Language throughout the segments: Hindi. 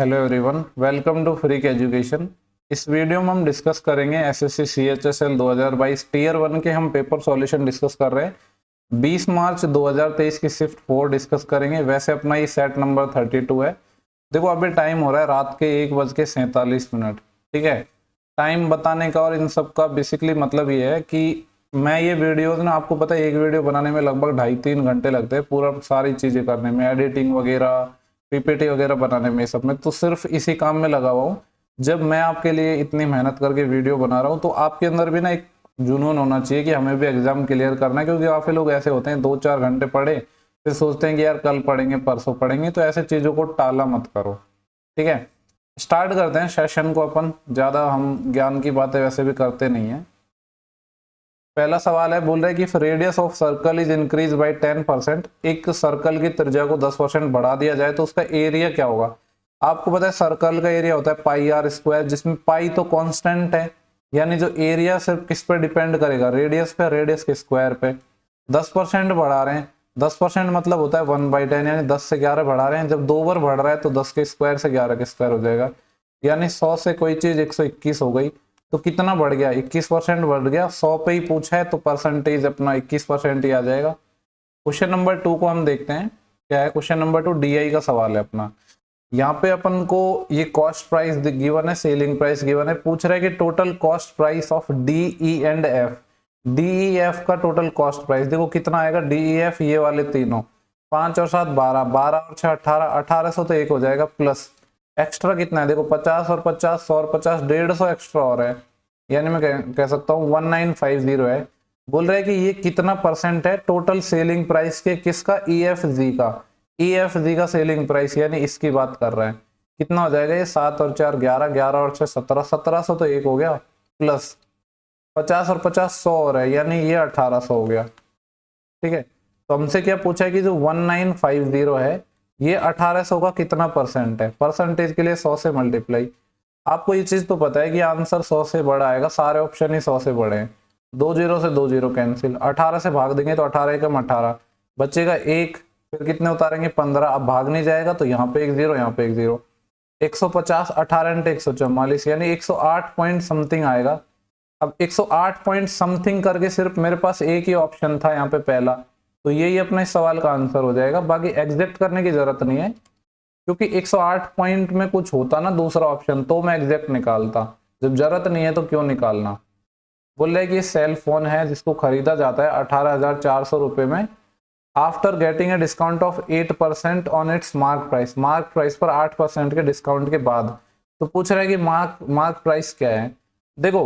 Hello everyone, welcome to freak education. इस वीडियो में हम डिस्कस करेंगे एसएससी सीएचएसएल 2022 टीयर 1 के हम पेपर सॉल्यूशन डिस्कस कर रहे हैं। 20 मार्च 2023 की शिफ्ट 4 डिस्कस करेंगे। वैसे अपना ये सेट नंबर 32 है। देखो अभी टाइम हो रहा है रात के 1:47। ठीक है, टाइम बताने का और इन सब का बेसिकली मतलब ये है कि मैं ये वीडियोस ना, आपको पता है एक वीडियो बनाने में लगभग 2.5-3 घंटे लगते हैं, पूरा सारी चीजें करने में, एडिटिंग वगैरह, पीपीटी वगैरह बनाने में, सब में। तो सिर्फ इसी काम में लगा हुआ हूँ। जब मैं आपके लिए इतनी मेहनत करके वीडियो बना रहा हूँ तो आपके अंदर भी ना एक जुनून होना चाहिए कि हमें भी एग्जाम क्लियर करना है। क्योंकि काफी लोग ऐसे होते हैं 2-4 घंटे पढ़े फिर सोचते हैं कि यार कल पढ़ेंगे परसों पढ़ेंगे, तो ऐसे चीजों को टाला मत करो। ठीक है, स्टार्ट करते हैं सेशन को। अपन ज्यादा हम ज्ञान की बातें वैसे भी करते नहीं है। पहला सवाल है, बोल रहे हैं कि radius of circle is increase by 10%। एक सर्कल की त्रिज्या को 10% बढ़ा दिया जाए तो उसका एरिया क्या होगा। आपको पता है सर्कल का एरिया होता है पाई आर स्क्वायर, जिसमें पाई तो कांस्टेंट है, यानी जो एरिया सिर्फ किस पे डिपेंड करेगा, रेडियस पे, रेडियस के स्क्वायर पे। 10% बढ़ा रहे हैं, 10% मतलब होता है 1/10, यानी 10 से 11 बढ़ा रहे हैं। जब 2 बार बढ़ रहा है तो 10 के स्क्वायर से 11 के स्क्वायर हो जाएगा, यानी 100 से कोई चीज 121 हो गई। तो कितना बढ़ गया, 21% बढ़ गया। 100 पे ही पूछा है तो परसेंटेज अपना 21% ही आ जाएगा। क्वेश्चन नंबर 2 को हम देखते हैं क्या है। क्वेश्चन नंबर 2 डीआई का सवाल है अपना। यहाँ पे अपन को ये कॉस्ट प्राइस गिवन है, सेलिंग प्राइस गिवन है। पूछ रहा है कि total cost price of D E and F. D E F का टोटल कॉस्ट प्राइस देखो कितना आएगा। डी ई एफ ये वाले तीनों, 5 और 7 12, 12 और 6 18, 1800 तो एक हो जाएगा। प्लस एक्स्ट्रा कितना है देखो, 50 और 50, 100 और 50, 150 एक्स्ट्रा और है, यानी मैं कह सकता हूँ 1950 है। बोल रहे हैं कि ये कितना परसेंट है टोटल सेलिंग प्राइस के, किसका, EFG का। EFG का सेलिंग प्राइस, यानी इसकी बात कर रहे हैं। कितना हो जाएगा ये, 7 और 4 11, 11 और 6 17, 1700 तो एक हो गया। प्लस 50 और 50 100 और है, यानी ये 1800 हो गया। ठीक है, तो हमसे क्या पूछा है कि जो 1950 है ये 1800 का कितना परसेंट है। परसेंटेज के लिए 100 से मल्टीप्लाई। आपको ये चीज तो पता है कि आंसर 100 से बड़ा आएगा, सारे ऑप्शन ही 100 से बड़े हैं। 2 0 से 2 0 कैंसिल, 18 से भाग देंगे तो 18 एकम 18 बचेगा 1, फिर कितने उतारेंगे 15। अब भाग नहीं जाएगा तो यहाँ पे 1 0, यहाँ पे 1 0। 150, 18 इंटू 144, यानी 108 पॉइंट समथिंग आएगा। अब 108 पॉइंट समथिंग करके सिर्फ मेरे पास एक ही ऑप्शन था यहाँ पे पहला, तो यही अपने सवाल का आंसर हो जाएगा। बाकी एग्जैक्ट करने की जरूरत नहीं है, क्योंकि 108 पॉइंट में कुछ होता ना दूसरा ऑप्शन तो मैं एग्जैक्ट निकालता। जब जरूरत नहीं है तो क्यों निकालना। बोल रहे कि ये सेल फोन है जिसको खरीदा जाता है 18,400 रुपए में, after getting a discount of 8% on it's mark price. Mark price पर 8% के डिस्काउंट के बाद। तो पूछ रहा है कि मार्क प्राइस क्या है। देखो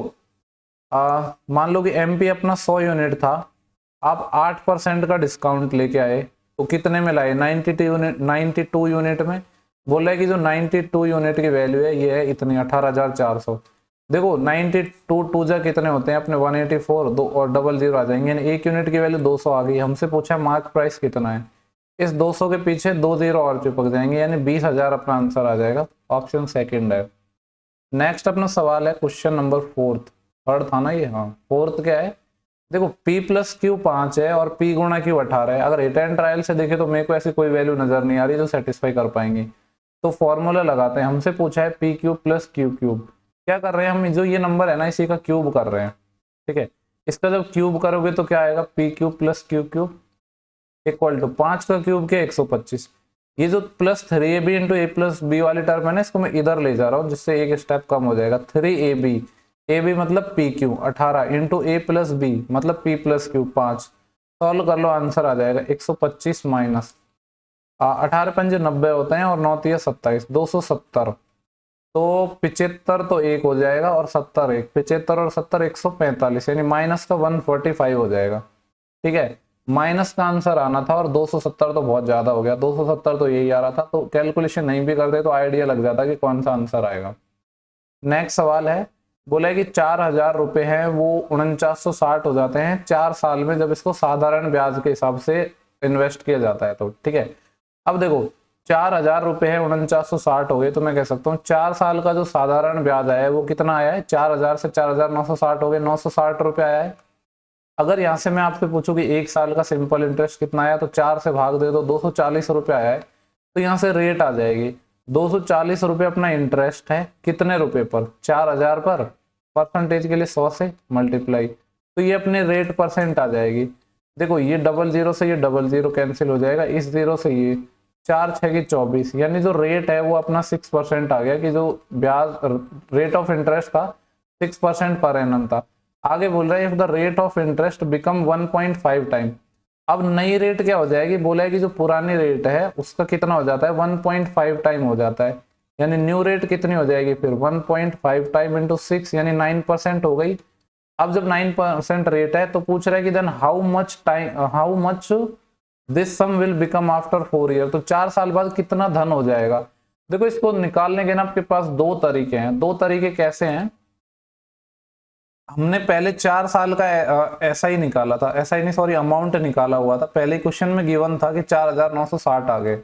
मान लो कि एमपी अपना 100 यूनिट था, आप 8% का डिस्काउंट लेके आए तो कितने में लाए, 92 यूनिट में। बोल रहा है कि जो 92 यूनिट की वैल्यू है ये है इतनी, 18,400। देखो 92 टू जा कितने होते हैं अपने, 184, दो और डबल जीरो आ जाएंगे, यानी एक यूनिट की वैल्यू 200 आ गई। हमसे पूछा मार्क प्राइस कितना है, इस 200 के पीछे 2 जीरो और चिपक जाएंगे, यानी 20,000 अपना आंसर आ जाएगा। ऑप्शन सेकंड है। नेक्स्ट अपना सवाल है क्वेश्चन नंबर 4, थर्ड था ना ये, हाँ 4th क्या है। देखो P प्लस क्यू 5 है और P गुणा क्यू 18 है। अगर हिट एंड ट्रायल से देखे तो मेरे को ऐसी कोई वैल्यू नजर नहीं आ रही जो सेटिस्फाई कर पाएंगे, तो फॉर्मूला लगाते हैं। हमसे पूछा है P cube plus Q cube. क्या कर रहे हैं हम, जो ये नंबर है ना इसी का क्यूब कर रहे हैं। ठीक है, इसका जब क्यूब करोगे तो क्या आएगा, P cube plus Q cube equal to 5 का क्यूब के 125। ये जो plus 3ab into A plus B वाली टर्म है ना, इसको मैं इधर ले जा रहा हूँ जिससे एक स्टेप कम हो जाएगा। 3ab, ab मतलब P Q 18 into A plus B मतलब पी प्लस क्यू 5। सॉल्व कर लो, आंसर आ जाएगा 125 माइनस 18 पंजे 90 होते हैं और 9 तिया 27, 270। तो 75 तो एक हो जाएगा और 70 एक, 75 और 70 145, यानी माइनस का 145 हो जाएगा। ठीक है, माइनस का आंसर आना था और 270 तो बहुत ज्यादा हो गया, 270 तो यही आ रहा था। तो कैलकुलेशन नहीं भी करते तो आइडिया लग जाता कि कौन सा आंसर आएगा। नेक्स्ट सवाल है, बोला है कि 4,000 रुपए हैं वो 4960 हो जाते हैं 4 साल में जब इसको साधारण ब्याज के हिसाब से इन्वेस्ट किया जाता है तो। ठीक है, अब देखो 4,000 रुपए है 4960 हो गए, तो मैं कह सकता हूँ 4 साल का जो साधारण ब्याज आया है वो कितना आया है, 4,000 से 4,960 हो गए, 960 रुपए आया है। अगर यहाँ से मैं आपसे पूछूं कि 1 साल का सिंपल इंटरेस्ट कितना आया, तो 4 से भाग दे दो, 240 रुपए आया है। तो यहाँ से रेट आ जाएगी, 240 रुपये अपना इंटरेस्ट है, कितने रुपए पर, 4000 पर, परसेंटेज के लिए 100 से मल्टीप्लाई, तो ये अपने रेट परसेंट आ जाएगी। देखो ये डबल जीरो से ये डबल जीरो कैंसिल हो जाएगा, इस जीरो से ये 4 6 की 24, यानी जो रेट है वो अपना 6% आ गया, कि जो ब्याज रेट ऑफ इंटरेस्ट था 6% पर एनम था। आगे बोल रहा है if the rate of interest become 1.5 time, अब नई रेट क्या हो जाएगी, बोला है कि जो पुरानी रेट है उसका कितना हो जाता है, 1.5 टाइम हो जाता है, यानी न्यू रेट कितनी हो जाएगी फिर 1.5 टाइम इंटू 6 यानी 9% हो गई। अब जब 9% रेट है तो पूछ रहा है कि then how much this sum will become after 4 year, तो 4 साल बाद कितना धन हो जाएगा। देखो इसको निकालने के ना आपके पास दो तरीके हैं। दो तरीके कैसे हैं, हमने पहले 4 साल का ऐसा ही निकाला था, ऐसा ही नहीं सॉरी अमाउंट निकाला हुआ था, पहले क्वेश्चन में गिवन था कि 4960 आ गए,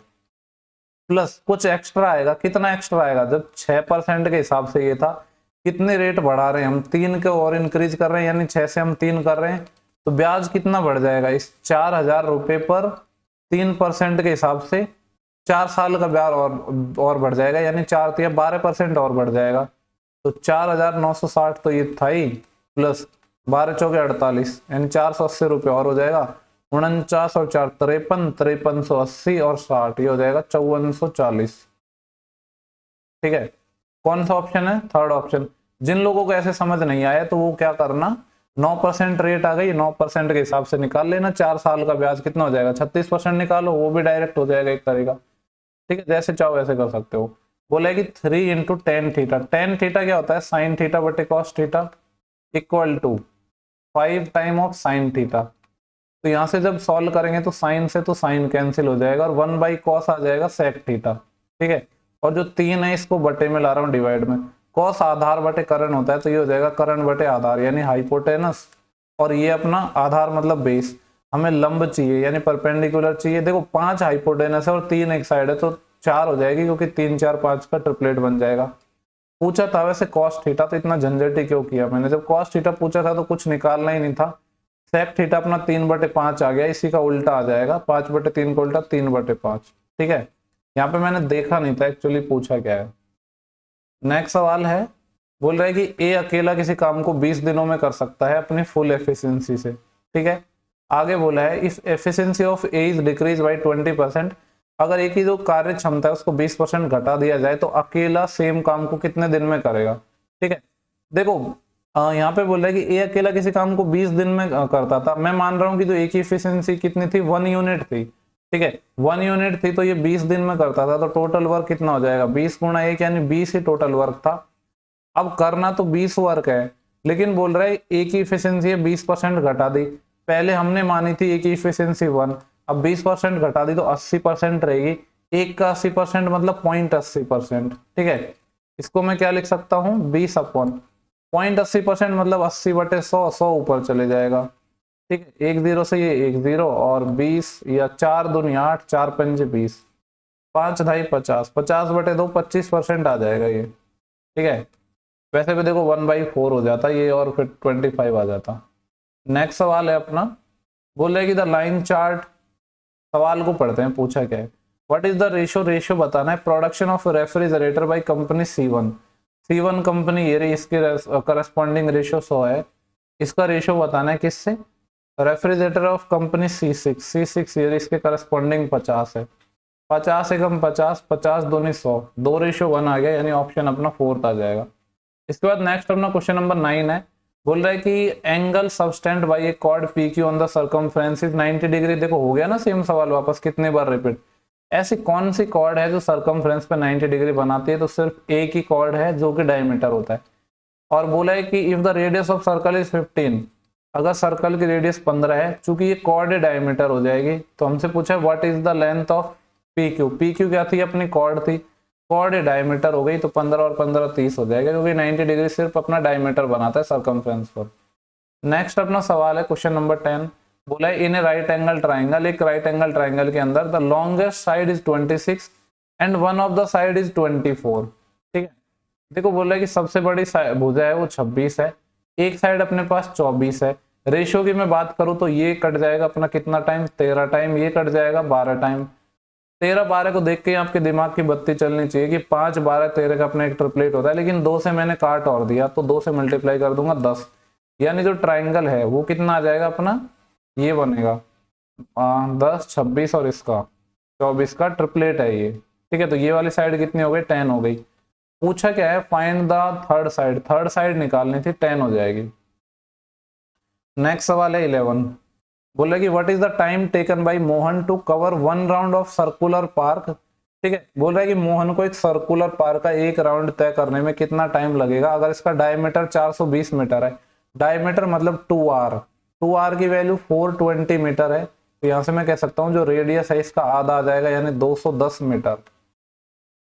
प्लस कुछ एक्स्ट्रा आएगा, कितना एक्स्ट्रा आएगा, जब 6% के हिसाब से ये था, कितने रेट बढ़ा रहे हैं हम, 3 के और इंक्रीज कर रहे हैं, यानी 6 से हम 3 कर रहे हैं, तो ब्याज कितना बढ़ जाएगा इस 4000 रुपये पर 3% के हिसाब से 4 साल का ब्याज और बढ़ जाएगा, यानी 4 या 12% और बढ़ जाएगा, तो 4960 तो ये था ही, प्लस 12 चौके 48 यानी 480 रुपये और हो जाएगा, 49 और 4 53, 5380 और 60 ये हो जाएगा 5440। ठीक है, कौन सा ऑप्शन है, थर्ड ऑप्शन। जिन लोगों को ऐसे समझ नहीं आया तो वो क्या करना, 9% रेट आ गई, 9% के हिसाब से निकाल लेना, 4 साल का ब्याज कितना हो जाएगा, 36% निकालो, वो भी डायरेक्ट हो जाएगा एक तरीका। ठीक है, जैसे चाहो वैसे कर सकते हो। बोला है कि 3 into tan theta, tan theta क्या होता है, साइन थीटा बटे cos theta equal to 5 time of sine theta. तो यहां से जब सॉल्व करेंगे तो साइन से तो साइन कैंसिल हो जाएगा और 1 बाई कॉस आ जाएगा सेक थीटा। ठीक है, और जो 3 है इसको बटे में ला रहा हूँ डिवाइड में, कॉस आधार बटे करण होता है तो ये हो जाएगा करण बटे आधार यानी हाइपोटेनस, और ये अपना आधार मतलब बेस, हमें लंब चाहिए यानी परपेंडिकुलर चाहिए। देखो 5 हाइपोटेनस है और 3 एक साइड है तो 4 हो जाएगी, क्योंकि 3 4 5 का ट्रिपलेट बन जाएगा। पूछा था वैसे कॉस थीटा, तो इतना झंझटी क्यों किया मैंने, जब कॉस थीटा पूछा था तो कुछ निकालना ही नहीं था। सेक थीटा अपना 3/5 आ गया, इसी का उल्टा आ जाएगा, 5/3 का उल्टा 3/5। ठीक है, यहाँ पे मैंने देखा नहीं था एक्चुअली पूछा क्या है। नेक्स्ट सवाल है, बोल रहा है कि ए अकेला किसी काम को 20 दिनों में कर सकता है अपनी फुल एफिशिएंसी से। ठीक है, आगे बोला है if efficiency of A is decrease by 20%, अगर एक ही जो कार्य क्षमता है उसको 20% घटा दिया जाए तो अकेला सेम काम को कितने दिन में करेगा। ठीक है, देखो यहाँ पे बोल रहा है कि ए अकेला किसी काम को 20 दिन में करता था, मैं मान रहा हूँ कि जो एक ही एफिशिएंसी कितनी थी, 1 यूनिट थी। ठीक है, 1 यूनिट थी तो ये 20 दिन में करता था, तो टोटल वर्क कितना हो जाएगा, 20 गुणा 1 यानी 20 ही टोटल वर्क था। अब करना तो 20 वर्क है, लेकिन बोल रहा है एक ही एफिशिएंसी है 20% घटा दी, पहले हमने मानी थी एक ही एफिशिएंसी 1, अब 20% घटा दी तो 80% रहेगी, एक का 80% मतलब 0.80%। ठीक है, इसको मैं क्या लिख सकता हूँ, 20 अपॉन 0.80% मतलब 80/100, 100 ऊपर चले जाएगा। ठीक है, 1 0 से ये 1 0 और 20 या 4 दूनी 8, 4 पंजे 20, 5 ढाई 50, 50/2 25% आ जाएगा ये। ठीक है, वैसे भी देखो 1/4 हो जाता ये और फिर 25 आ जाता। नेक्स्ट सवाल है अपना, बोल रहे कि द लाइन चार्ट, सवाल को पढ़ते हैं, पूछा क्या है, what is the ratio, ratio बताना है production of refrigerator by company C1 company, ये रही, इसके करस्पॉन्डिंग रेशियो 100 है, इसका रेशियो बताना है किससे, रेफ्रिजरेटर ऑफ कंपनी C6 ये इसके करस्पॉन्डिंग 50 है, 50 एकम 50, 50 दूनी 100, 2:1 आ गया, यानी ऑप्शन अपना 4 आ जाएगा। इसके बाद नेक्स्ट अपना क्वेश्चन नंबर 9 है, बोल रहा है कि angle subtended by a chord PQ on the circumference is 90 degree. देखो हो गया ना सेम सवाल वापस, कितने बार रिपीट, ऐसी कौन सी कॉर्ड है जो सर्कमफ्रेंस पे 90 डिग्री बनाती है, तो सिर्फ एक ही कॉर्ड है जो कि डायमीटर होता है। और बोला है कि if the radius of circle is 15, अगर सर्कल की रेडियस 15 है, चूंकि ये कॉर्ड डायमीटर हो जाएगी, तो हमसे पूछा what is the length of PQ क्या थी, अपनी कॉर्ड थी, कॉर्ड डायमीटर हो गई, तो 15 और 15 30 हो जाएगा, क्योंकि 90 डिग्री सिर्फ अपना डायमीटर बनाता है सर्कमफ्रेंस पर। नेक्स्ट अपना सवाल है क्वेश्चन नंबर 10, बोला है इन ए राइट एंगल ट्राइंगल, एक राइट एंगल ट्राइंगल के अंदर the longest side is 26 and one of the side is 24। ठीक है, देखो बोल रहा है कि सबसे बड़ी भुजा है वो 26 है, एक साइड अपने पास 24 है, रेशियो की मैं बात करूं तो ये कट जाएगा अपना कितना टाइम, 13 टाइम, ये कट जाएगा 12 टाइम। 13 12 को देख के आपके दिमाग की बत्ती चलनी चाहिए कि 5 12 13 का अपना एक ट्रिपलेट होता है, लेकिन 2 से मैंने काट और दिया तो 2 से मल्टीप्लाई कर दूंगा 10, यानी जो ट्राइंगल है वो कितना आ जाएगा अपना, ये बनेगा 10 26 और इसका 24 का ट्रिपलेट है ये। ठीक है, तो ये वाली साइड कितनी हो गई, 10 हो गई। पूछा क्या है, फाइंड द थर्ड साइड निकालनी थी, 10 हो जाएगी। नेक्स्ट सवाल है 11, बोला कि what is the time taken by Mohan to cover 1 round of circular park. ठीक है, बोल रहा है कि मोहन को एक सर्कुलर पार्क का एक राउंड तय करने में कितना टाइम लगेगा अगर इसका डायमीटर 420 मीटर है। डायमीटर मतलब 2r, 2r की वैल्यू 420 मीटर है, तो यहां से मैं कह सकता हूं जो रेडियस है इसका आधा आ जाएगा, यानी 210 मीटर।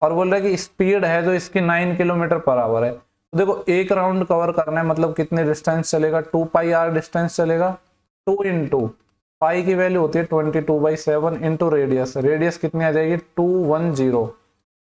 और बोल रहा है कि स्पीड है जो इसकी 9 किलोमीटर पर आवर है। तो देखो एक राउंड कवर करना है मतलब कितने डिस्टेंस चलेगा, 2πr डिस्टेंस चलेगा। 2 इंटू पाई की वैल्यू होती है 22/7 इंटू रेडियस, रेडियस कितनी आ जाएगी 210।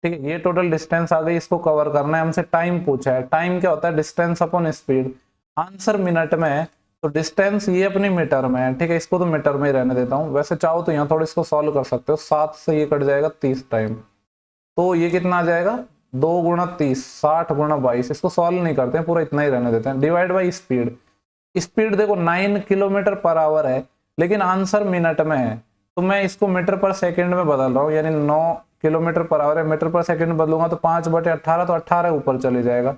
ठीक है, ये टोटल डिस्टेंस आ गई, इसको कवर करना है। हमसे टाइम पूछा है, टाइम क्या होता है, distance upon speed. Answer minute में है तो डिस्टेंस ये अपनी मीटर में है। ठीक है, इसको तो मीटर में ही रहने देता हूँ। वैसे चाहो तो यहाँ थोड़ा इसको सॉल्व कर सकते हो, 7 से ये कट जाएगा 30 टाइम, तो ये कितना आ जाएगा 2 गुणा 30, 60 गुणा 22। इसको सॉल्व नहीं करते हैं, पूरा इतना ही रहने देते हैं। डिवाइड बाई स्पीड, स्पीड देखो 9 किलोमीटर पर आवर है, लेकिन आंसर मिनट में है, तो मैं इसको मीटर पर सेकंड में बदल रहा हूँ, यानी 9 किलोमीटर पर आवर है, मीटर पर सेकंड में बदलूंगा तो 5/18, तो 18 ऊपर चले जाएगा।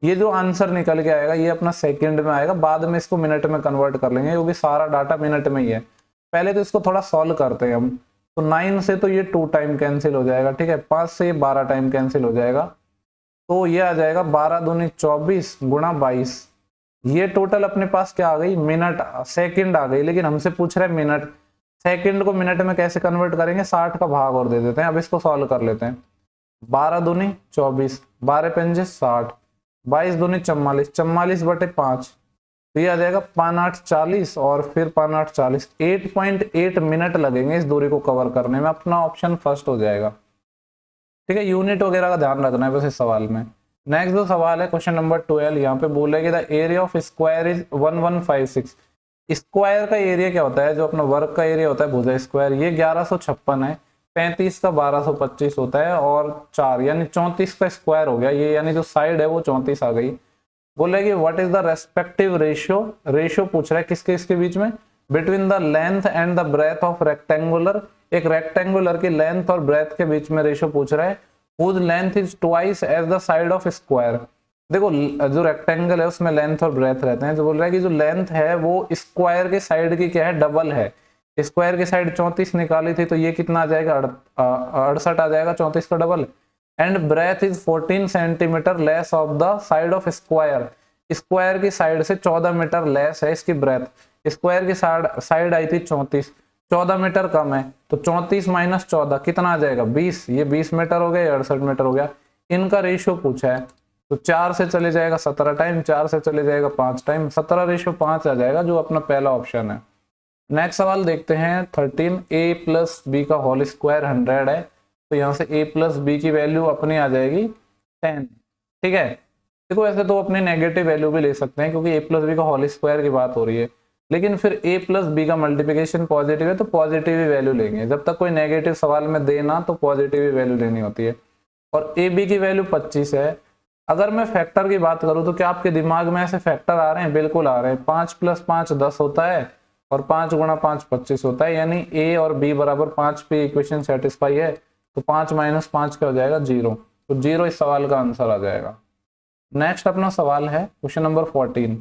ये जो आंसर निकल के आएगा ये अपना सेकंड में आएगा, बाद में इसको मिनट में कन्वर्ट कर लेंगे क्योंकि सारा डाटा मिनट में ही है। पहले तो इसको थोड़ा सॉल्व करते हैं हम। तो 9 से तो ये 2 टाइम कैंसिल हो जाएगा। ठीक है, 5 से ये 12 टाइम कैंसिल हो जाएगा, तो ये आ जाएगा 12 दूनी 24 गुणा 22। ये टोटल अपने पास क्या आ गई, मिनट सेकंड आ गई, लेकिन हमसे पूछ रहे हैं मिनट। सेकंड को मिनट में कैसे कन्वर्ट करेंगे, 60 का भाग और दे देते हैं। अब इसको सॉल्व कर लेते हैं। 12 दूनी 24, 12 पंजे 60, 22 दूनी 44, 44/5, तो ये आ जाएगा 5 8 40 और फिर 5 8 40, 8.8 मिनट लगेंगे इस दूरी को कवर करने में। अपना ऑप्शन फर्स्ट हो जाएगा। ठीक है, यूनिट वगैरह का ध्यान रखना है बस इस सवाल में। नेक्स्ट जो सवाल है क्वेश्चन नंबर 12, यहाँ पे बोले कि the area of square is 1156। Square का एरिया क्या होता है, जो अपना वर्ग का एरिया होता है भुजा स्क्वायर, ये 1156 है। 35 का 1225 होता है और 4 यानी 34 का स्क्वायर हो गया ये, यानी जो साइड है वो 34 आ गई। बोले कि what is the respective ratio, ratio पूछ रहा है किसके इसके बीच में, between the length and the breadth of rectangular. एक रेक्टेंगुलर की लेंथ और ब्रेथ के बीच में रेशियो पूछ रहा है। whose length is twice as the side of square। देखो जो रेक्टेंगल है उसमें लेंथ और ब्रेथ रहते हैं, जो बोल रहा है कि जो लेंथ है वो स्क्वायर के साइड की क्या है, डबल है। स्क्वायर की साइड 34 निकाली थी तो ये कितना आ जाएगा 68 आ जाएगा, 34 का double. And breadth is 14 centimetre less of the side of square. Square की साइड से 14 मीटर लेस है इसकी ब्रेथ। स्क्वायर की साइड आई थी 34, 14 मीटर कम है, तो 34 माइनस 14 कितना आ जाएगा 20। ये 20 मीटर हो गया, 68 मीटर हो गया। इनका रेशियो पूछा है, तो 4 से चले जाएगा 17 टाइम, 4 से चले जाएगा 5 टाइम, 17:5 आ जाएगा, जो अपना पहला ऑप्शन है। नेक्स्ट सवाल देखते हैं 13, a + b का होल स्क्वायर 100 है, तो यहाँ से a + b की वैल्यू अपनी आ जाएगी 10। ठीक है, देखो ऐसे तो अपने नेगेटिव वैल्यू भी ले सकते हैं क्योंकि a + b का होल स्क्वायर की बात हो रही है, लेकिन फिर a + b का मल्टीप्लिकेशन पॉजिटिव है तो पॉजिटिव ही वैल्यू लेंगे। जब तक कोई नेगेटिव सवाल में देना तो पॉजिटिव ही वैल्यू लेनी होती है। और a b की वैल्यू 25 है। अगर मैं फैक्टर की बात करूं तो क्या आपके दिमाग में ऐसे फैक्टर आ रहे हैं, बिल्कुल आ रहे हैं। 5 + 5 10 होता है और 5 × 5 25 होता है, यानी a और b बराबर 5 पे इक्वेशन सेटिस्फाई है, तो 5 - 5 क्या हो जाएगा 0, तो 0 इस सवाल का आंसर आ जाएगा। नेक्स्ट अपना सवाल है क्वेश्चन नंबर 14,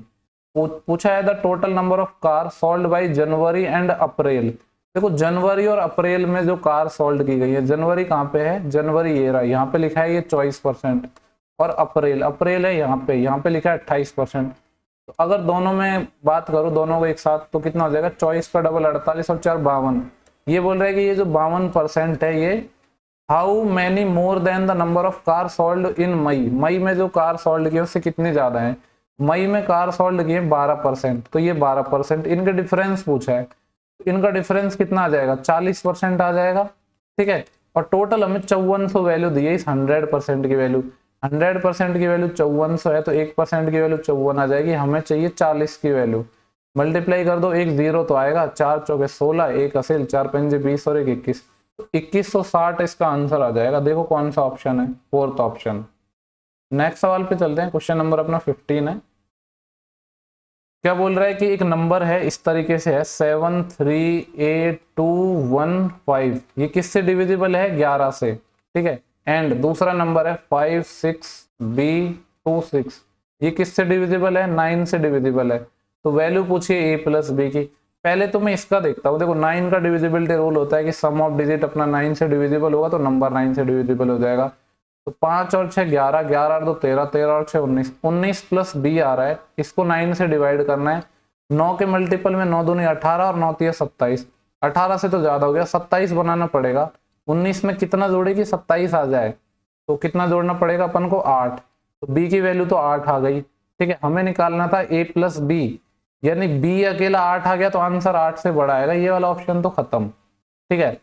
पूछा है the total number of car sold by January and April. देखो जनवरी और अप्रैल में जो कार सोल्ड की गई है, जनवरी कहाँ पे है, जनवरी ये रहा, यहाँ पे लिखा है ये 24%, और अप्रैल है यहाँ पे लिखा है 28%। तो अगर दोनों में बात करूं दोनों को एक साथ तो कितना हो जाएगा, 24 का डबल 48 और 4 52। ये बोल रहा है कि ये जो 52% है ये how many more than the number of car sold in May में जो कार सोल्ड की उससे कितनी ज्यादा है। मई में कार सोल्ड की है 12%, तो ये 12%। इनके डिफरेंस पूछा है, इनका डिफरेंस कितना आ जाएगा 40% आ जाएगा। ठीक है, और टोटल हमें 5400 वैल्यू दी है इस 100% की वैल्यू। 100% की वैल्यू 5400 है तो 1% की वैल्यू 54 आ जाएगी। हमें चाहिए 40 की वैल्यू। मल्टीप्लाई कर दो, एक 0 तो आएगा, 4 × 4 = 16, 1 असेल, 4 × 5 = 20 और 1 21, 2160 इसका आंसर आ जाएगा। देखो कौन सा ऑप्शन है, फोर्थ ऑप्शन। नेक्स्ट सवाल पे चलते हैं। क्वेश्चन नंबर अपना 15 है। क्या बोल रहा है कि एक नंबर है, इस तरीके से है 73821 ये किससे डिविजिबल है, 11 से, ठीक है। एंड दूसरा नंबर है 56B26 ये किससे डिविजिबल है, 9 से डिविजिबल है। तो वैल्यू पूछिए a प्लस बी की। पहले तो मैं इसका देखता हूँ। देखो 9 का डिविजिबिलिटी रूल होता है कि सम ऑफ डिजिट अपना 9 से डिविजिबल होगा तो नंबर 9 से डिविजिबल हो जाएगा। तो 5 और 6 11, 11 और 2 13, 13 और 6 19, 19 प्लस बी आ रहा है, इसको 9 से डिवाइड करना है। 9 के मल्टीपल में 9 दूनी 18 और 9 तिया 27, 18 से तो ज्यादा हो गया, 27 बनाना पड़ेगा। 19 में कितना जोड़े कि 27 आ जाए, तो कितना जोड़ना पड़ेगा अपन को, 8। तो बी की वैल्यू तो 8 आ गई, ठीक है। हमें निकालना था a प्लस बी, यानी बी अकेला 8 आ गया तो आंसर 8 से बड़ा आएगा। ये वाला ऑप्शन तो खत्म, ठीक है।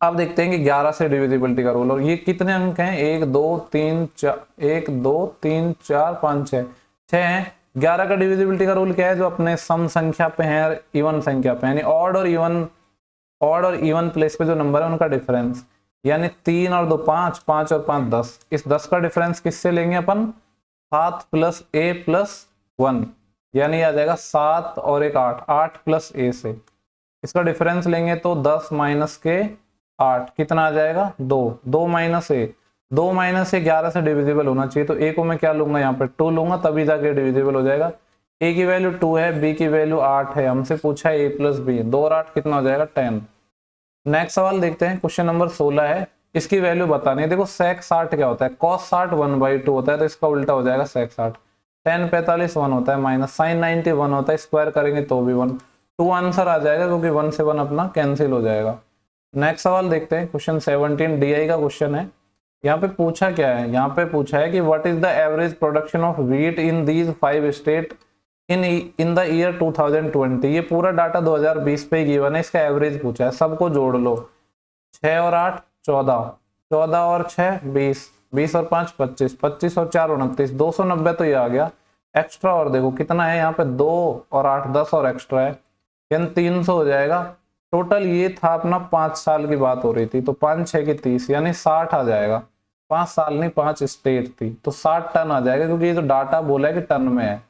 अब देखते हैं कि 11 से डिविजिबिलिटी का रूल, और ये कितने अंक हैं, 1 2 3 4, 1 2 3 4 5 6, 6 हैं। 11 का डिविजिबिलिटी का रूल क्या है, जो अपने सम संख्या पे है, इवन संख्या पे, यानी ऑड और इवन प्लेस पे जो नंबर है उनका डिफरेंस, यानी 3 और 2 5, 5 और 5 10। इस 10 का डिफरेंस किससे लेंगे अपन, 7 प्लस a प्लस 1, यानी आ जाएगा 7 और एक 8, 8 प्लस a से। इसका डिफरेंस लेंगे तो 10 माइनस के 8 कितना आ जाएगा, 2, 2 माइनस ए, 2 माइनस ए 11 से डिविजिबल होना चाहिए। तो ए को मैं क्या लूंगा, यहाँ पे 2 लूंगा, तभी जाके डिविजिबल हो जाएगा। ए की वैल्यू 2 है, बी की वैल्यू 8 है, हमसे पूछा है a प्लस बी, 2 और 8 कितना हो जाएगा, 10। नेक्स्ट सवाल देखते हैं। क्वेश्चन नंबर 16 है, इसकी वैल्यू बतानी है। देखो sec 60 क्या होता है, cos 60 1/2 होता है, तो इसका उल्टा हो जाएगा sec 60। tan 45 1 होता है, माइनस sin 90 1 होता है, स्क्वायर करेंगे तो भी 1, 2 आंसर आ जाएगा क्योंकि 1 से 1 अपना कैंसिल हो जाएगा। नेक्स्ट सवाल देखते हैं। क्वेश्चन 17 DI का क्वेश्चन है। यहाँ पे पूछा क्या है, यहाँ पे पूछा है कि what is the average production of wheat in these 5 state in the year 2020। ये पूरा डाटा 2020 पे गिवन है, इसका एवरेज पूछा है। सबको जोड़ लो, 6 और 8 14, 14 और 6 20, 20 और 5 25, 25 और 4 29, 290 तो ये आ गया। एक्स्ट्रा और देखो कितना है यहाँ पे, 2 और 8 10 और एक्स्ट्रा है, यानी 300 हो जाएगा टोटल। ये था अपना 5 साल की बात हो रही थी, तो 5 6 की 30, यानी 60 आ जाएगा। 5 साल नहीं, 5 स्टेट थी, तो 60 टन आ जाएगा, क्योंकि ये जो डाटा बोला है कि टन में है।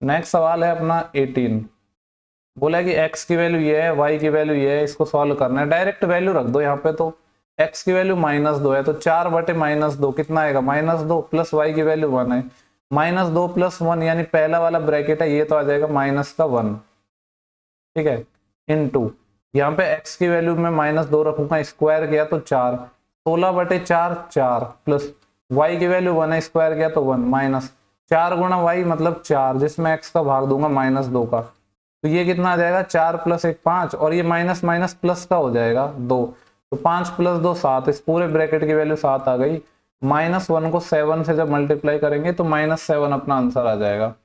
नेक्स्ट सवाल है अपना 18। बोला है कि x की वैल्यू ये है, y की वैल्यू ये है, इसको सॉल्व करना है। डायरेक्ट वैल्यू रख दो यहाँ पे। तो x की वैल्यू -2 है, तो 4 बटे -2 कितना आएगा, -2, प्लस y की वैल्यू 1 है, -2 प्लस 1, यानी पहला वाला ब्रैकेट है ये तो आ जाएगा -1, ठीक है, इनटू यहाँ पे x की वैल्यू में -2 रखूंगा, स्क्वायर किया तो 4, 16 बटे 4 4, प्लस y की वैल्यू 1 है, स्क्वायर किया तो 1, माइनस 4 गुणा y मतलब 4, जिसमें x का भाग दूंगा -2 का, तो ये कितना आ जाएगा, 4 प्लस 1 5, और ये माइनस माइनस प्लस का हो जाएगा 2, तो 5 प्लस 2 7, इस पूरे ब्रैकेट की वैल्यू 7 आ गई। -1 को 7 से जब मल्टीप्लाई करेंगे तो -7 अपना आंसर आ जाएगा।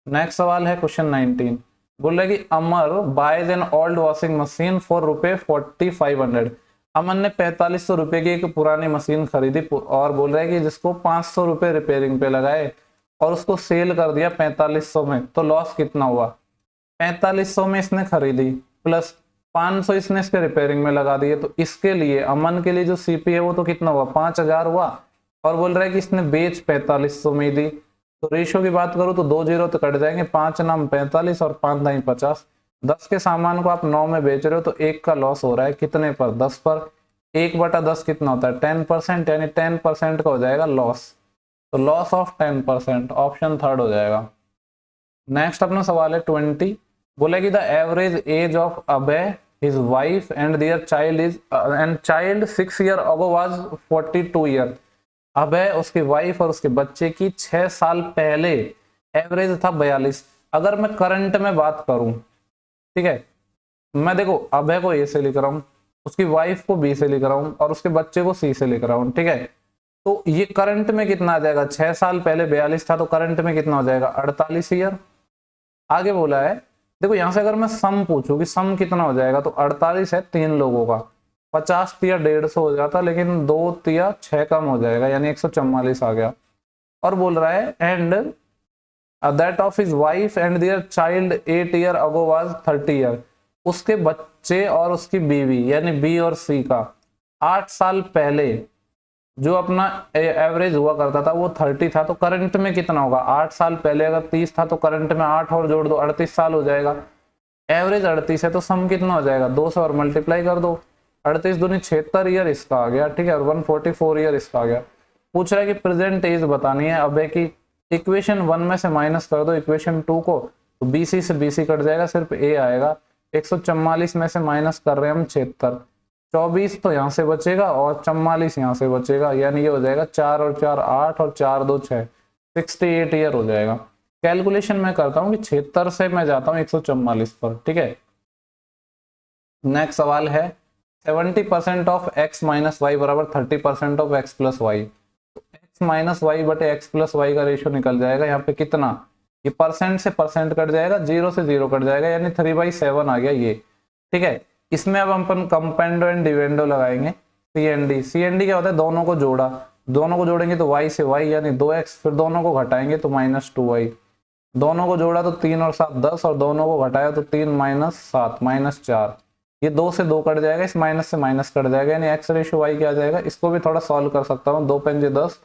नेक्स्ट सवाल है क्वेश्चन 19। बोल रहा है कि Amar buys an old washing machine for ₹4500। Aman ने 4500 रुपए की एक पुरानी मशीन खरीदी, और बोल रहा है कि जिसको 500 रुपए रिपेयरिंग पे लगाए और उसको सेल कर दिया 4500 में, तो लॉस कितना हुआ। 4500 में इसने खरीदी, प्लस 500 इसने इसके रिपेयरिंग में लगा दिए, तो इसके लिए अमन के लिए जो सीपी है वो तो कितना हुआ, 5000 हुआ, और बोल रहा है कि इसने बेच 4500 में दी। तो रेशियो की बात करूं तो 2 जीरो तो कट जाएंगे, 5 नाम 45 और 5 9 50। 10 के सामान को आप 9 में बेच रहे हो, तो 1 का लॉस हो रहा है कितने पर, 10 पर। 1/10 कितना होता है, 10%, यानी 10% का हो जाएगा लॉस। तो लॉस ऑफ 10%, ऑप्शन थर्ड हो जाएगा। नेक्स्ट अपना सवाल है 20। बोले कि the average age of Abhay, his wife and their child is, and child 6 year ago was 42 year. Abhay, उसकी वाइफ और उसके बच्चे की 6 साल पहले एवरेज था 42। अगर मैं करंट में बात करूं, ठीक है, मैं देखो अभय को ए से लिख रहा हूं, उसकी वाइफ को बी से लिख रहा हूं, और उसके बच्चे को सी से लिख रहा हूं, ठीक है। तो ये करंट में कितना आ जाएगा, 6 साल पहले 42 था, तो करंट में कितना हो जाएगा, 48 ईयर। आगे बोला है, देखो यहां से अगर मैं सम पूछूं कि सम कितना हो जाएगा, तो 48 है 3 लोगों का, 50 तिया 150 हो जाता, लेकिन 2 तिया 6 कम हो जाएगा, यानी 144 आ गया। और बोल रहा है and that of his wife and their child 8 year ago was 30 year. उसके बच्चे और उसकी बीवी यानी बी और सी का 8 साल पहले जो अपना एवरेज हुआ करता था वो 30 था, तो करंट में कितना होगा? 8 साल पहले अगर 30 था तो करंट में 8 और जोड़ दो, 38 साल हो जाएगा। एवरेज 38 है तो सम कितना हो जाएगा? 2 से और मल्टीप्लाई कर दो। 38 दूनी 76 ईयर इसका आ गया, ठीक है, और 144 ईयर इसका आ गया। पूछ रहा है कि प्रेजेंट एज बतानी है। अब है कि इक्वेशन 1 में से माइनस कर दो इक्वेशन 2 को, तो बीसी से बीसी कट जाएगा, सिर्फ ए आएगा। 144 में से माइनस कर रहे हैं हम 76, 24 तो यहाँ से बचेगा और 44 यहाँ से बचेगा, यानी ये हो जाएगा 4 और 4 8 और 4 2 6, 68 ईयर हो जाएगा। कैलकुलेशन मैं करता हूँ कि 76 से मैं जाता हूँ 144 पर, ठीक है। नेक्स्ट सवाल है 70% ऑफ x माइनस वाई बराबर 30% of x plus Y. X minus Y बटे एक्स प्लस वाई का रेशियो निकल जाएगा यहाँ पे कितना? ये परसेंट से परसेंट कट जाएगा, 0 से 0 कट जाएगा, यानी 3/7 आ गया ये, ठीक है। इसमें अब हम अपन कंपेंडो एंड डिवेंडो लगाएंगे। सीएनडी, सीएनडी क्या होता है? दोनों को जोड़ा, दोनों को जोड़ेंगे तो y से y यानी 2x, फिर दोनों को घटाएंगे तो -2y, दोनों को जोड़ा तो 3 और 7 10, और दोनों को घटाया तो 3 - 7 -4। ये 2 से 2 कट जाएगा, इस माइनस से माइनस कट जाएगा, यानी x रेशियो y क्या आ जाएगा? इसको भी थोड़ा सॉल्व कर सकता हूँ। 2 पंजे 10,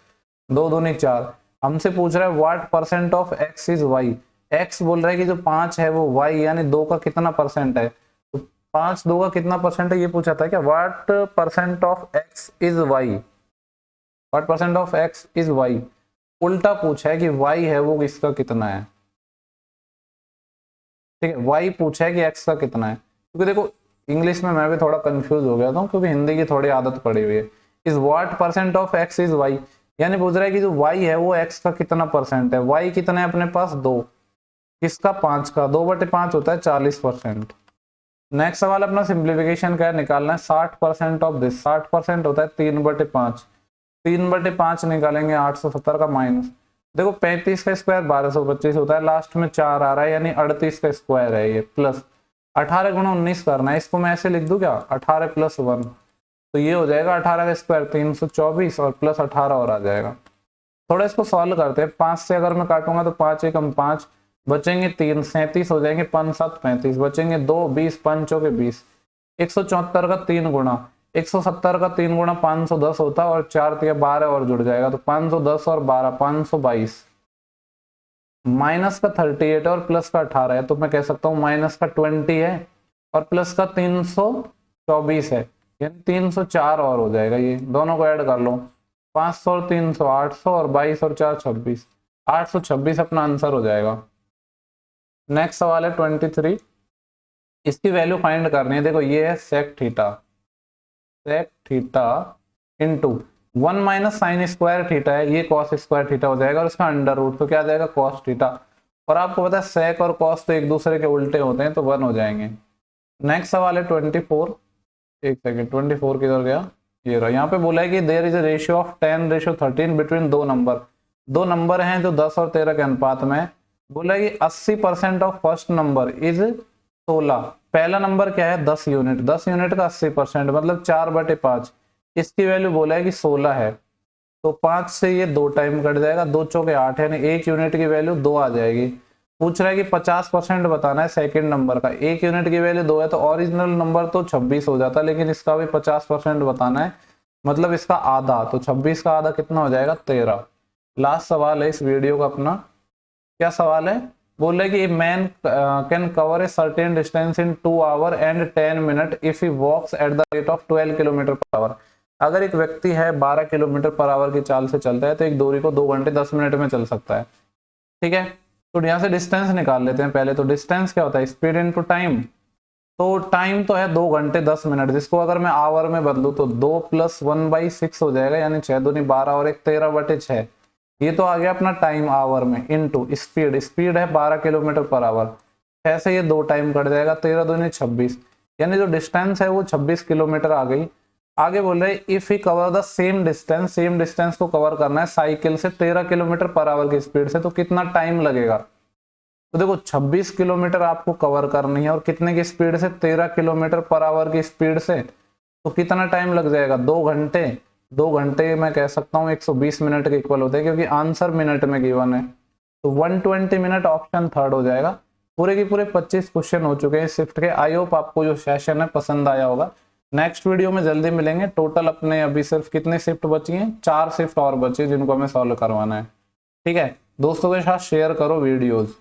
2 दूनी 4। हमसे पूछ रहा है what percent of x is y। x बोल रहा है कि जो 5 है वो y यानी 2 का कितना परसेंट है, तो 5 2 का कितना परसेंट है ये पूछा था क्या? What percent of x is y, what percent of x is y। उल्टा पूछा है कि y है वो इसका कितना है, ठीक है। y पूछा है कि x का कितना है, क्योंकि देखो इंग्लिश में मैं भी थोड़ा कंफ्यूज हो गया था क्योंकि हिंदी की थोड़ी आदत पड़ी हुई है। Is what percent of x is y, यानी पूछ रहा है कि जो y है वो x का कितना परसेंट है। y कितना है अपने पास? 2, किसका? 5 का, 2/5 होता है 40%। नेक्स्ट सवाल अपना सिंप्लीफिकेशन क्या है निकालना है? 60% ऑफ दिस, 60% होता है 3/5, 3/5 निकालेंगे 870 का माइनस, देखो 35 का स्क्वायर 1225 होता है, लास्ट में 4 आ रहा है यानी 38 का स्क्वायर है ये, प्लस 18 × 19 करना है। इसको मैं ऐसे लिख दूं क्या? 18 + 1, तो ये हो जाएगा 18 का स्क्वायर 324 और प्लस 18 और आ जाएगा। थोड़ा इसको सॉल्व करते हैं। 5 से अगर मैं काटूंगा तो 5 एकम 5, बचेंगे 3, 37 हो जाएंगे, 5 7 35, बचेंगे 2, 20, 5 चौके 20, 174 का 3 गुणा, 170 का 3 गुणा 510 होता है, और 4 3 12 और जुड़ जाएगा, तो 510 और 12 522, माइनस का 38 और प्लस का 18 है, तो मैं कह सकता हूँ माइनस का 20 है और प्लस का 324 है, यानी 304 और हो जाएगा। ये दोनों को ऐड कर लो, 500 और 300 800 और 22 और 4 26, 826 अपना आंसर हो जाएगा। नेक्स्ट सवाल है 23, इसकी वैल्यू फाइंड करनी है। देखो ये है sec theta, sec theta into 1 - sine square theta है, ये कॉस स्क्वायर थीटा हो जाएगा, और इसका अंडर रूट तो क्या आ जाएगा? Cos theta. और आपको पता है सेक और कॉस तो एक दूसरे के उल्टे होते हैं, तो 1 हो जाएंगे। नेक्स्ट सवाल है 24, एक सेकेंड 24 किधर गया? ये रहा। यहाँ पे बोला है कि there is a ratio of 10:13 between दो नंबर हैं जो 10 और 13 के अनुपात में। बोला है कि 80% ऑफ फर्स्ट नंबर इज 16। पहला नंबर क्या है? 10 यूनिट, 10 यूनिट का 80% मतलब 4/5। इसकी वैल्यू बोला है कि 16 है, तो 5 से ये 2 टाइम कट जाएगा, 2 चौके 8 यानी 1 यूनिट की वैल्यू 2 आ जाएगी। पूछ रहा है कि 50% बताना है सेकंड नंबर का, 1 यूनिट की वैल्यू 2 है, तो ओरिजिनल नंबर तो 26 हो जाता, लेकिन इसका भी 50% बताना है, मतलब इसका आधा, तो 26 का आधा कितना हो जाएगा? 13। लास्ट सवाल है इस वीडियो का अपना। क्या सवाल है? बोल रहे कि man can cover a certain distance in 2 hour and 10 minute if he walks at the rate of 12 km/h। अगर एक व्यक्ति है 12 km/h की चाल से चलता है तो एक दूरी को 2 घंटे 10 मिनट में चल सकता है, ठीक है। तो यहाँ से डिस्टेंस निकाल लेते हैं पहले। तो डिस्टेंस क्या होता है? Speed into time. तो टाइम तो है 2 घंटे 10 मिनट, जिसको अगर मैं आवर में बदलूं तो 2 + 1/6 हो जाएगा, यानी 6 दूनी 12 और 1 13/6। ये तो आ गया अपना टाइम आवर में, इनटू स्पीड, स्पीड है 12 km/h, 6 से ये 2 टाइम कट जाएगा, 13 दूनी 26, यानी जो डिस्टेंस है वो 26 किलोमीटर आ गई। आगे बोल रहे if he cover the same distance को कवर करना है साइकिल से 13 km/h की स्पीड से, तो कितना टाइम लगेगा? तो देखो 26 किलोमीटर आपको कवर करनी है और कितने की स्पीड से? 13 km/h की स्पीड से, तो कितना टाइम लग जाएगा? 2 घंटे। 2 घंटे मैं कह सकता हूँ 120 मिनट के इक्वल होते हैं, क्योंकि आंसर मिनट में गिवन है, तो 120 मिनट ऑप्शन थर्ड हो जाएगा। पूरे के पूरे 25 क्वेश्चन हो चुके हैं शिफ्ट के। आई होप आपको जो सेशन है पसंद आया होगा। नेक्स्ट वीडियो में जल्दी मिलेंगे। टोटल अपने अभी सिर्फ कितने शिफ्ट बची हैं, 4 शिफ्ट और बची जिनको हमें सॉल्व करवाना है। ठीक है, दोस्तों के साथ शेयर करो वीडियोस।